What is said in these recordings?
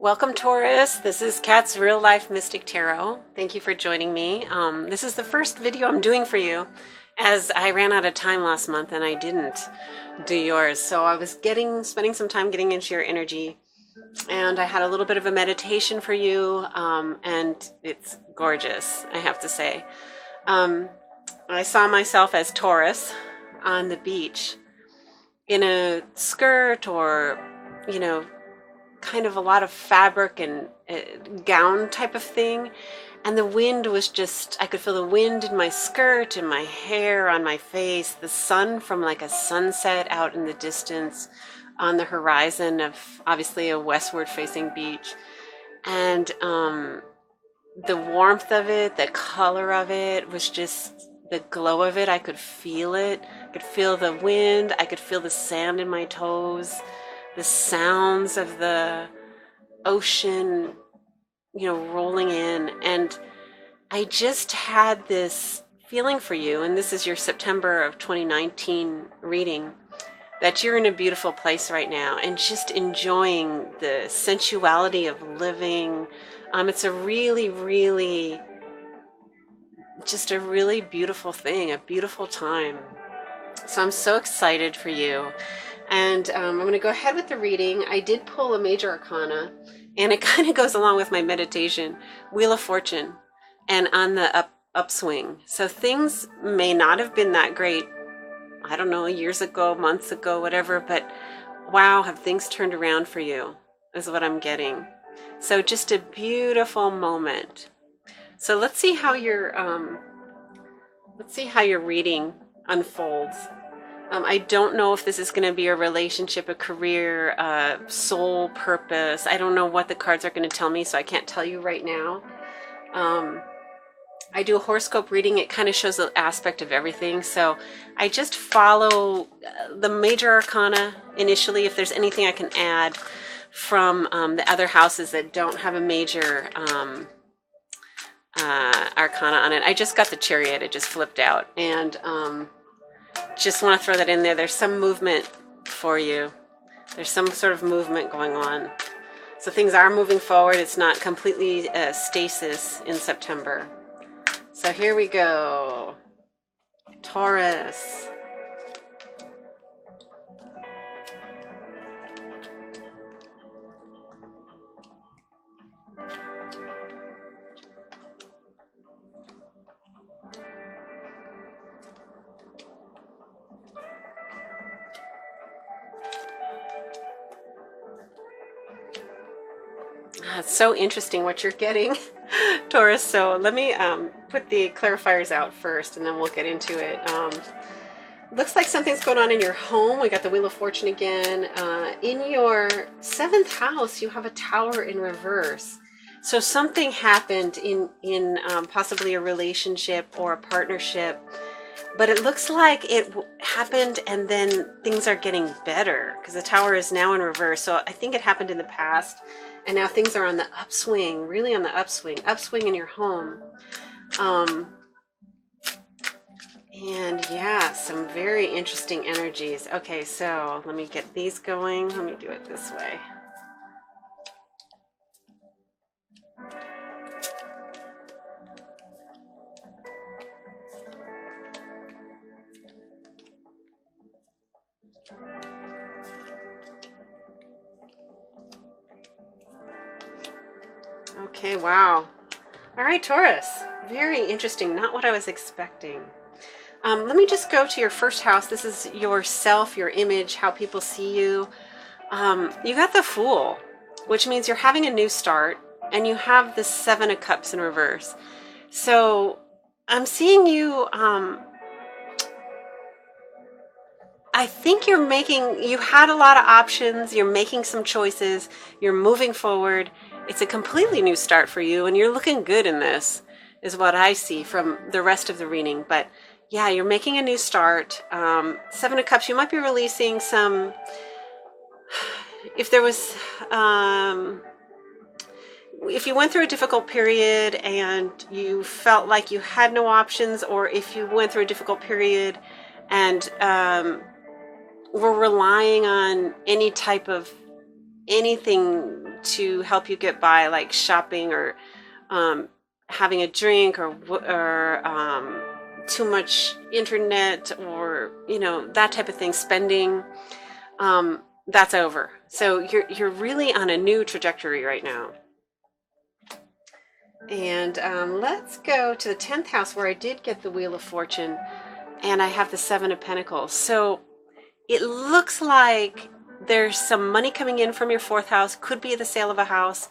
Welcome, Taurus. This is Kat's Real Life Mystic Tarot. Thank you for joining me. This is the first video I'm doing for you, as I ran out of time last month and I didn't do yours. So I was spending some time getting into your energy, and I had a little bit of a meditation for you, and it's gorgeous, I have to say. I saw myself as Taurus on the beach in a skirt or, kind of a lot of fabric and gown type of thing. And the wind was just, I could feel the wind in my skirt, in my hair, on my face, the sun from like a sunset out in the distance on the horizon of obviously a westward facing beach. And the warmth of it, the color of it was just the glow of it. I could feel it. I could feel the wind. I could feel the sand in my toes, the sounds of the ocean, rolling in. And I just had this feeling for you, and this is your September of 2019 reading, that you're in a beautiful place right now and just enjoying the sensuality of living. It's a really, really, just a really beautiful thing, a beautiful time. So I'm so excited for you. And I'm going to go ahead with the reading. I did pull a major arcana, and it kind of goes along with my meditation. Wheel of Fortune, and on the upswing. So things may not have been that great, I don't know, years ago, months ago, whatever, but wow, have things turned around for you, is what I'm getting. So just a beautiful moment. So let's see how your reading unfolds. I don't know if this is going to be a relationship, a career, soul purpose. I don't know what the cards are going to tell me, so I can't tell you right now. I do a horoscope reading. It kind of shows an aspect of everything. So I just follow the major arcana initially. If there's anything I can add from the other houses that don't have a major arcana on it. I just got the Chariot. It just flipped out. And just want to throw that in there. There's some movement for you. There's some sort of movement going on. So things are moving forward. It's not completely stasis in September. So here we go. Taurus. It's so interesting what you're getting, Taurus. So let me put the clarifiers out first, and then we'll get into it. Looks like something's going on in your home. We got the Wheel of Fortune again. In your 7th house, you have a Tower in reverse. So something happened in possibly a relationship or a partnership, but it looks like it happened and then things are getting better because the Tower is now in reverse. So I think it happened in the past, and now things are on the upswing, really on the upswing in your home. And yeah, some very interesting energies. Okay, so let me get these going. Let me do it this way. Okay, wow. All right, Taurus. Very interesting. Not what I was expecting. Let me just go to your 1st house. This is yourself, your image, how people see you. You got the Fool, which means you're having a new start, and you have the 7 of Cups in reverse. So I'm seeing you, I think you had a lot of options, you're making some choices, you're moving forward. It's a completely new start for you, and you're looking good in this, is what I see from the rest of the reading. But yeah, you're making a new start. 7 of Cups, you might be releasing some, if there was, if you went through a difficult period and you felt like you had no options, or if you went through a difficult period and were relying on any type of anything to help you get by, like shopping or having a drink or too much internet or, you know, that type of thing, spending, that's over. So you're really on a new trajectory right now. And let's go to the 10th house, where I did get the Wheel of Fortune, and I have the 7 of Pentacles. So it looks like there's some money coming in from your 4th house. Could be the sale of a house.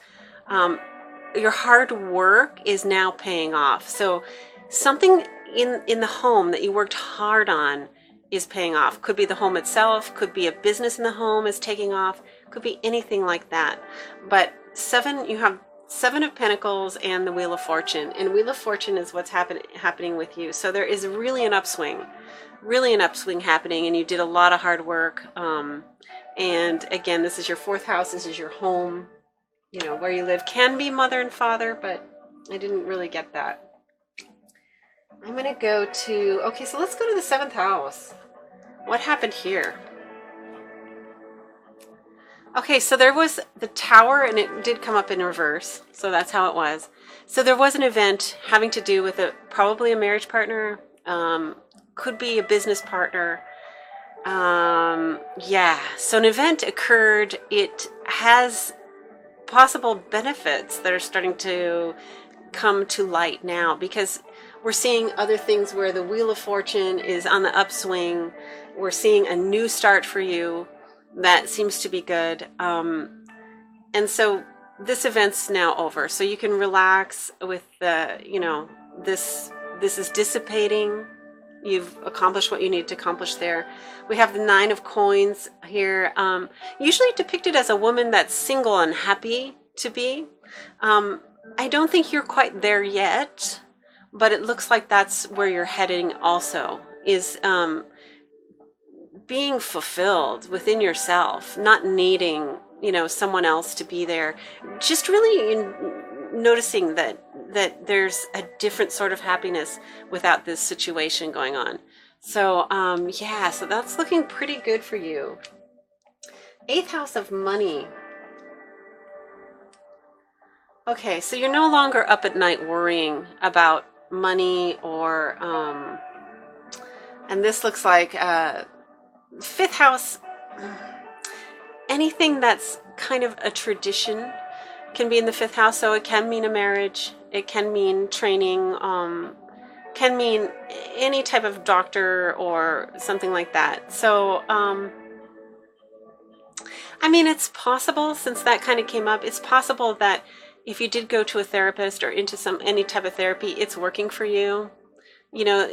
Your hard work is now paying off. So something in the home that you worked hard on is paying off. Could be the home itself, could be a business in the home is taking off, could be anything like that. But 7, you have 7 of Pentacles and the Wheel of Fortune. And Wheel of Fortune is what's happening with you. So there is really an upswing happening, and you did a lot of hard work. And again, this is your 4th house, this is your home, you know, where you live. Can be mother and father, but I didn't really get that. I'm going to go to, okay, so let's go to the 7th house. What happened here? Okay, so there was the Tower, and it did come up in reverse, so that's how it was. So there was an event having to do with probably a marriage partner, could be a business partner. Yeah, so an event occurred. It has possible benefits that are starting to come to light now, because we're seeing other things where the Wheel of Fortune is on the upswing. We're seeing a new start for you that seems to be good. And so this event's now over. So you can relax with the, you know, this is dissipating. You've accomplished what you need to accomplish there. We have the 9 of Coins here, usually depicted as a woman that's single and happy to be. I don't think you're quite there yet, but it looks like that's where you're heading also, is being fulfilled within yourself, not needing, you know, someone else to be there. Just really noticing that there's a different sort of happiness without this situation going on. So yeah, so that's looking pretty good for you. 8th house of money. Okay, so you're no longer up at night worrying about money or and this looks like 5th house, anything that's kind of a tradition can be in the 5th house. So it can mean a marriage, it can mean training, can mean any type of doctor or something like that. So I mean, it's possible, since that kind of came up, it's possible that if you did go to a therapist or into any type of therapy, it's working for you, you know.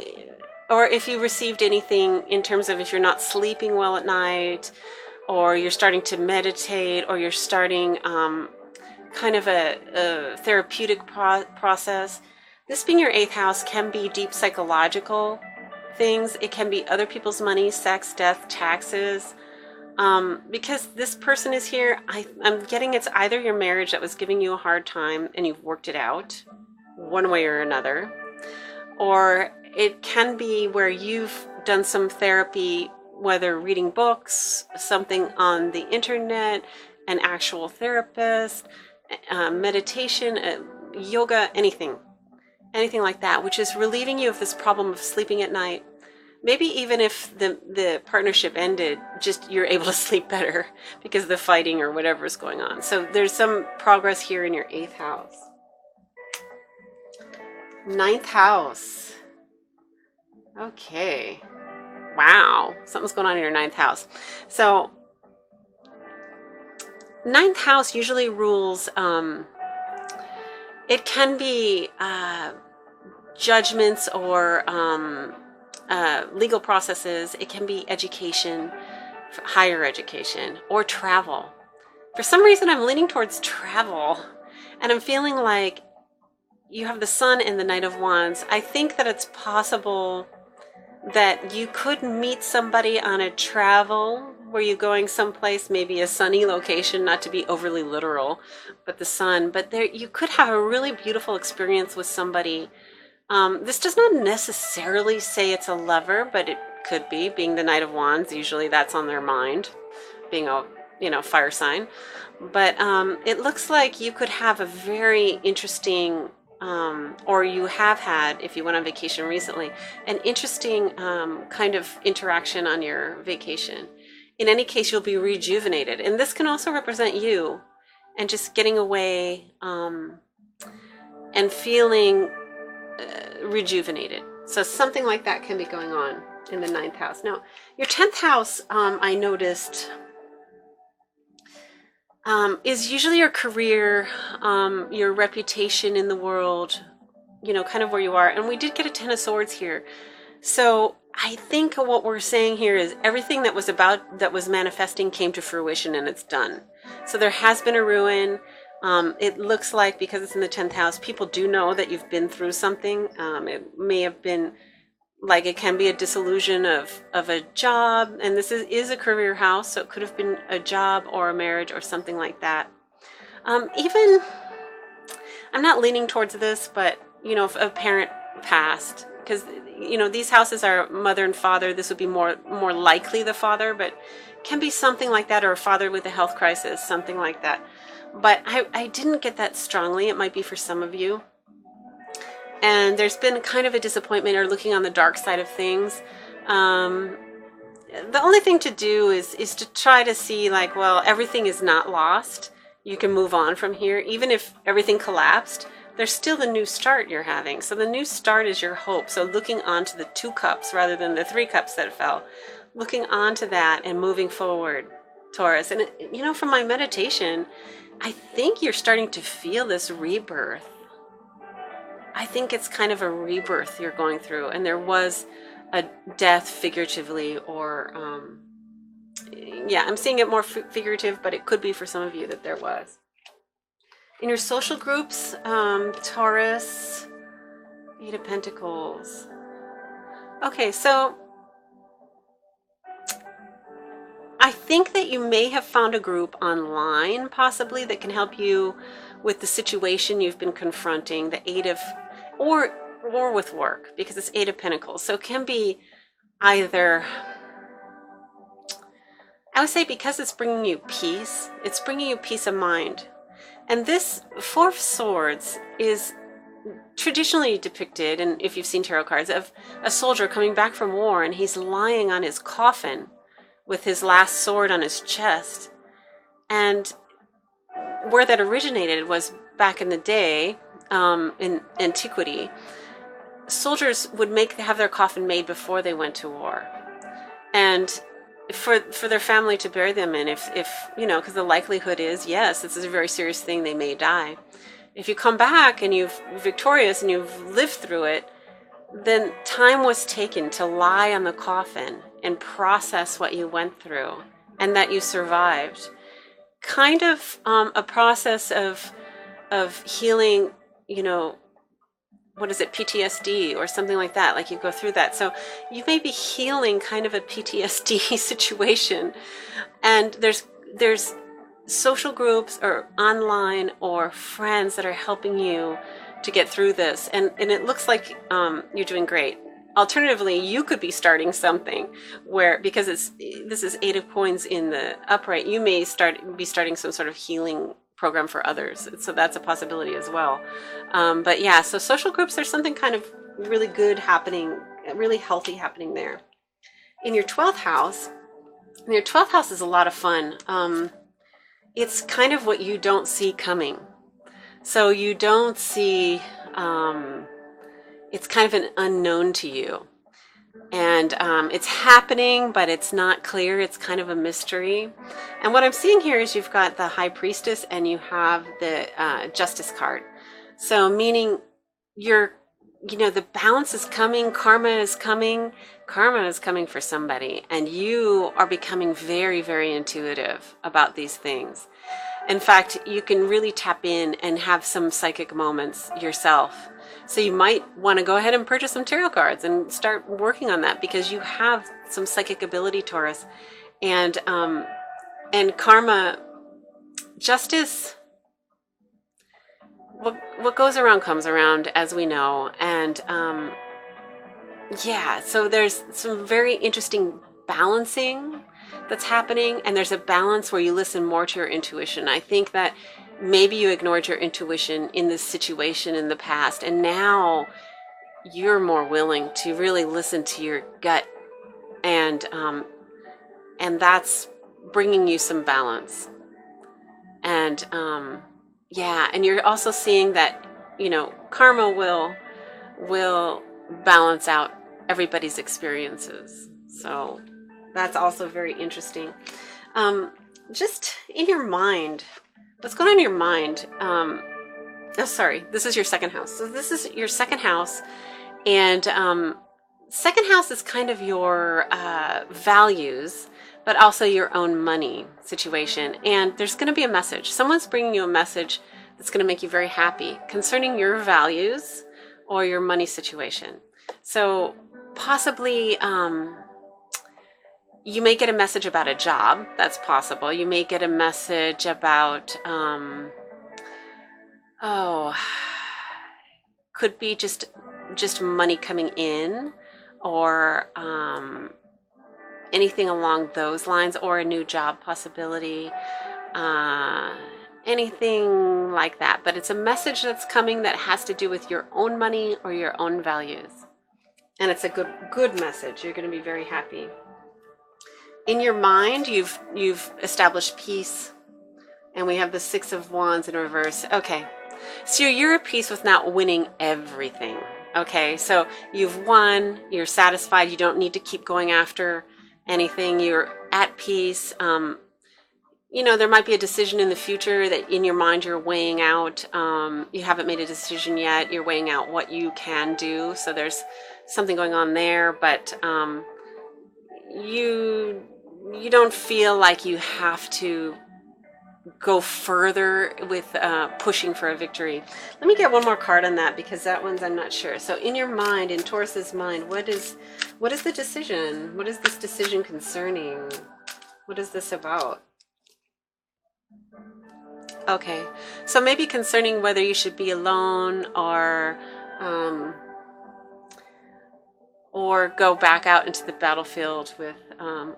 Or if you received anything in terms of if you're not sleeping well at night, or you're starting to meditate, or you're starting kind of a therapeutic process. This being your 8th house can be deep psychological things. It can be other people's money, sex, death, taxes. Because this person is here, I'm getting it's either your marriage that was giving you a hard time and you've worked it out one way or another, or it can be where you've done some therapy, whether reading books, something on the internet, an actual therapist, meditation, yoga, anything like that, which is relieving you of this problem of sleeping at night. Maybe even if the partnership ended, just you're able to sleep better because of the fighting or whatever is going on. So there's some progress here in your 8th house. 9th house. Okay. Wow. Something's going on in your 9th house. So 9th house usually rules, it can be judgments or legal processes. It can be education, higher education, or travel. For some reason, I'm leaning towards travel, and I'm feeling like you have the Sun and the Knight of Wands. I think that it's possible that you could meet somebody on a travel where you're going someplace, maybe a sunny location, not to be overly literal, but the sun. But there, you could have a really beautiful experience with somebody. This does not necessarily say it's a lover, but it could be. Being the Knight of Wands, usually that's on their mind. Being a, you know, fire sign. But it looks like you could have a very interesting, or you have had, if you went on vacation recently, an interesting kind of interaction on your vacation. In any case, you'll be rejuvenated. And this can also represent you and just getting away and feeling rejuvenated. So something like that can be going on in the 9th house. Now, your 10th house, I noticed, is usually your career, your reputation in the world, you know, kind of where you are. And we did get a 10 of Swords here. So I think what we're saying here is everything that was manifesting came to fruition, and it's done. So there has been a ruin. It looks like, because it's in the 10th house, people do know that you've been through something. It may have been like, it can be a disillusion of a job, and this is a career house, so it could have been a job or a marriage or something like that. Even, I'm not leaning towards this, but, you know, if a parent passed, because, you know, these houses are mother and father, this would be more likely the father, but can be something like that, or a father with a health crisis, something like that. But I didn't get that strongly. It might be for some of you. And there's been kind of a disappointment or looking on the dark side of things. The only thing to do is to try to see, like, well, everything is not lost. You can move on from here. Even if everything collapsed, there's still the new start you're having. So the new start is your hope. So looking onto the 2 cups rather than the 3 cups that fell. Looking onto that and moving forward, Taurus. And, you know, from my meditation, I think you're starting to feel this rebirth. I think it's kind of a rebirth you're going through, and there was a death figuratively, or yeah, I'm seeing it more figurative, but it could be for some of you that there was. In your social groups, Taurus, 8 of Pentacles. Okay, so I think that you may have found a group online, possibly, that can help you with the situation you've been confronting, the 8 of, or with work, because it's 8 of Pentacles. So it can be either, I would say, because it's bringing you peace, it's bringing you peace of mind. And this 4 of Swords is traditionally depicted, and if you've seen tarot cards, of a soldier coming back from war, and he's lying on his coffin with his last sword on his chest. And where that originated was back in the day, in antiquity, soldiers would have their coffin made before they went to war, and for their family to bury them in. If you know, because the likelihood is, yes, this is a very serious thing, they may die. If you come back and you're victorious and you've lived through it, then time was taken to lie on the coffin and process what you went through and that you survived. Kind of a process of healing, you know, what is it, PTSD or something like that, like you go through that. So you may be healing kind of a PTSD situation, and there's social groups or online or friends that are helping you to get through this, and it looks like you're doing great. Alternatively, you could be starting something where, because this is 8 of Coins in the upright, you may be starting some sort of healing program for others. So that's a possibility as well. But yeah, so social groups, there's something kind of really good happening, really healthy happening there. In your 12th house, is a lot of fun. It's kind of what you don't see coming. So you don't see, it's kind of an unknown to you. And it's happening, but it's not clear. It's kind of a mystery. And what I'm seeing here is you've got the High Priestess and you have the Justice card. So meaning the balance is coming, karma is coming for somebody, and you are becoming very, very intuitive about these things. In fact, you can really tap in and have some psychic moments yourself. So you might want to go ahead and purchase some tarot cards and start working on that, because you have some psychic ability, Taurus. And karma, justice, what goes around comes around, as we know. And yeah, so there's some very interesting balancing that's happening, and there's a balance where you listen more to your intuition. I think that maybe you ignored your intuition in this situation in the past, and now you're more willing to really listen to your gut, and that's bringing you some balance. And yeah, and you're also seeing that, you know, karma will balance out everybody's experiences. So that's also very interesting. Just in your mind, what's going on in your mind? Oh, sorry, this is your second house. So this is your second house, and second house is kind of your values, but also your own money situation. And there's going to be a message. Someone's bringing you a message that's going to make you very happy concerning your values or your money situation. So possibly you may get a message about a job. That's possible. You may get a message about, could be just money coming in, or anything along those lines, or a new job possibility, anything like that. But it's a message that's coming that has to do with your own money or your own values. And it's a good message. You're going to be very happy. In your mind, you've established peace. And we have the Six of Wands in reverse. Okay. So you're at peace with not winning everything. Okay. So you've won. You're satisfied. You don't need to keep going after anything. You're at peace. You know, there might be a decision in the future that in your mind you're weighing out. You haven't made a decision yet. You're weighing out what you can do. So there's something going on there, but you don't feel like you have to go further with pushing for a victory. Let me get one more card on that, because that one's I'm not sure. So in your mind, in Taurus's mind, what is the decision? What is this decision concerning? What is this about? Okay, so maybe concerning whether you should be alone or go back out into the battlefield with,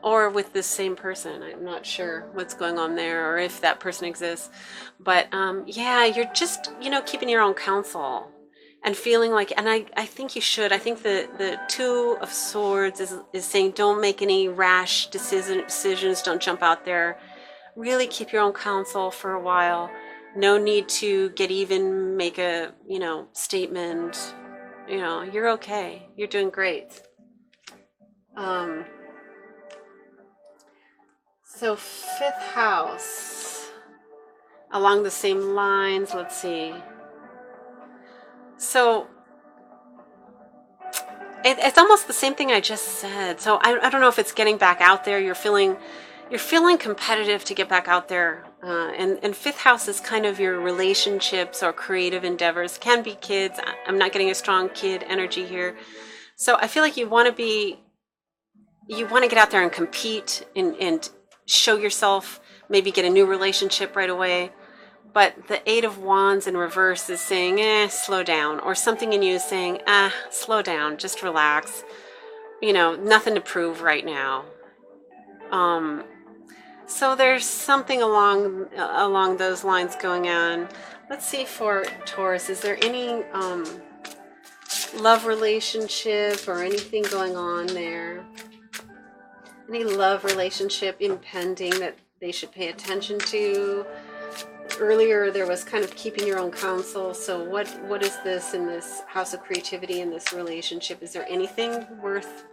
or with this same person. I'm not sure what's going on there, or if that person exists. But yeah, you're just, you know, keeping your own counsel and feeling like, and I think you should. I think the Two of Swords is saying don't make any rash decisions. Don't jump out there. Really keep your own counsel for a while. No need to get even, make a, you know, statement. You know, you're okay. You're doing great. So fifth house, along the same lines, let's see. So it's almost the same thing I just said. So I don't know if it's getting back out there. You're feeling competitive to get back out there. And fifth house is kind of your relationships or creative endeavors. Can be kids. I'm not getting a strong kid energy here. So I feel like you want to get out there and compete and show yourself, maybe get a new relationship right away. But the Eight of Wands in reverse is saying, slow down. Or something in you is saying, slow down, just relax. You know, nothing to prove right now. So there's something along those lines going on. Let's see for Taurus, is there any love relationship or anything going on there? Any love relationship impending that they should pay attention to? Earlier there was kind of keeping your own counsel. So what is this in this house of creativity in this relationship? Is there anything worth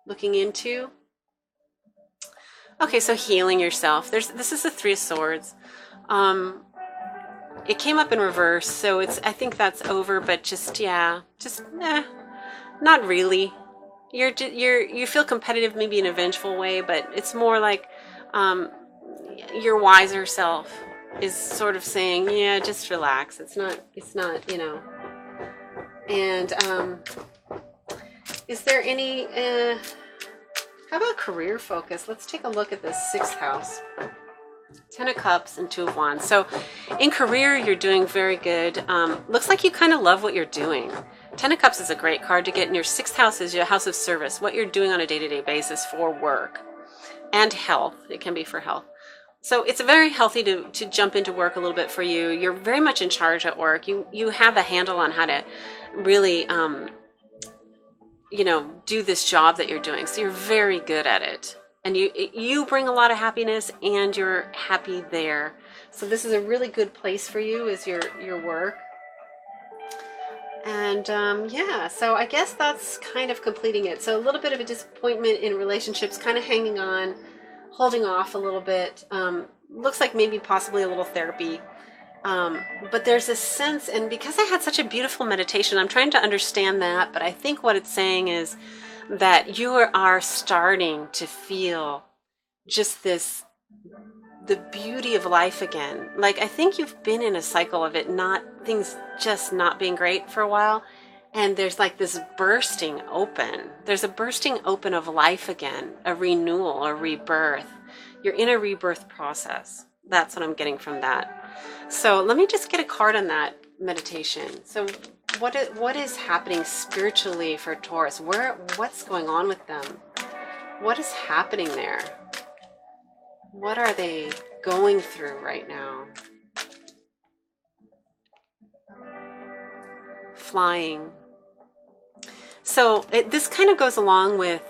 looking into? Okay, so healing yourself. This is the Three of Swords. It came up in reverse, so I think that's over. But not really. You feel competitive, maybe in a vengeful way, but it's more like your wiser self is sort of saying, yeah, just relax. It's not, you know. And is there any? How about career focus? Let's take a look at the sixth house. Ten of Cups and Two of Wands. So in career, you're doing very good. Looks like you kind of love what you're doing. Ten of Cups is a great card to get. And your sixth house is your house of service, what you're doing on a day-to-day basis for work. and health. It can be for health. So it's very healthy to jump into work a little bit for you. You're very much in charge at work. You have a handle on how to really, you know, do this job that you're doing. So you're very good at it. And you bring a lot of happiness, and you're happy there. So this is a really good place for you, is your work. And yeah, so I guess that's kind of completing it. So a little bit of a disappointment in relationships, kind of hanging on, holding off a little bit. Looks like maybe possibly a little therapy. But there's a sense, and because I had such a beautiful meditation, I'm trying to understand that, but I think what it's saying is that you are starting to feel just this, the beauty of life again. Like, I think you've been in a cycle of it, things just not being great for a while. And there's like this bursting open. There's a bursting open of life again, a renewal, a rebirth. You're in a rebirth process. That's what I'm getting from that. So let me just get a card on that meditation. So what is happening spiritually for Taurus? What's going on with them? What is happening there? What are they going through right now? Flying. So this kind of goes along with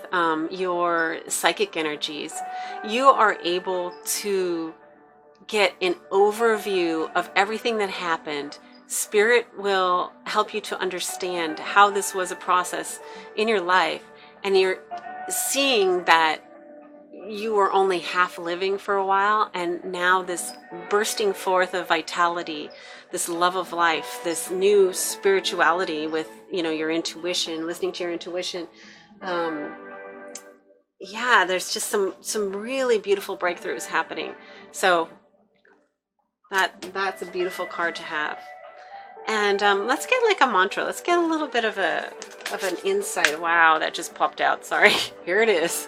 your psychic energies. You are able to get an overview of everything that happened. Spirit will help you to understand how this was a process in your life, and you're seeing that you were only half living for a while, and now this bursting forth of vitality, this love of life, this new spirituality with, you know, your intuition, listening to your intuition. Yeah, there's just some really beautiful breakthroughs happening. So that's a beautiful card to have. And let's get like a mantra. Let's get a little bit of an insight. Wow, that just popped out. Sorry. Here it is.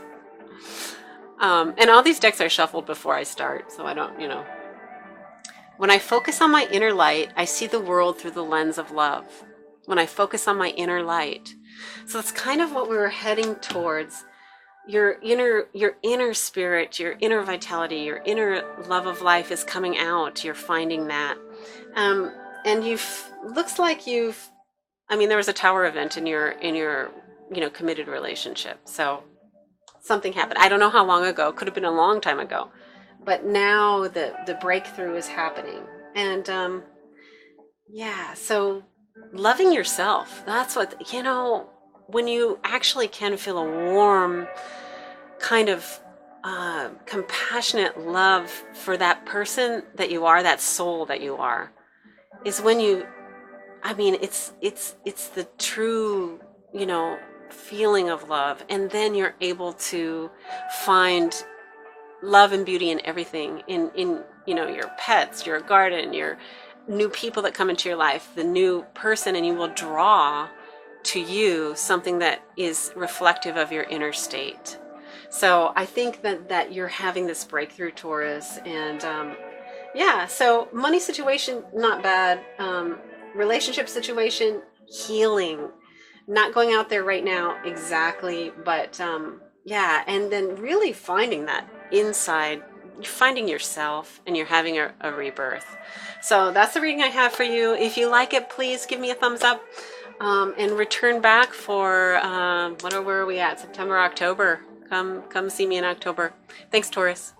And all these decks are shuffled before I start, so I don't, you know. When I focus on my inner light, I see the world through the lens of love. When I focus on my inner light. So that's kind of what we were heading towards. Your inner spirit, your inner vitality, your inner love of life is coming out. You're finding that. And looks like I mean, there was a tower event in your, you know, committed relationship. So something happened. I don't know how long ago. Could have been a long time ago. But now the breakthrough is happening. And yeah, so loving yourself. That's what, you know, when you actually can feel a warm kind of compassionate love for that person that you are, that soul that you are, is when you, I mean, it's the true, you know, feeling of love. And then you're able to find love and beauty in everything, in you know, your pets, your garden, your new people that come into your life, the new person, and you will draw to you something that is reflective of your inner state. So I think that you're having this breakthrough, Taurus. And yeah, so money situation, not bad. Relationship situation, healing. Not going out there right now exactly, but yeah, and then really finding that inside, you're finding yourself, and you're having a rebirth. So that's the reading I have for you. If you like it, please give me a thumbs up, and return back for where are we at? September, October. Come see me in October. Thanks, Taurus.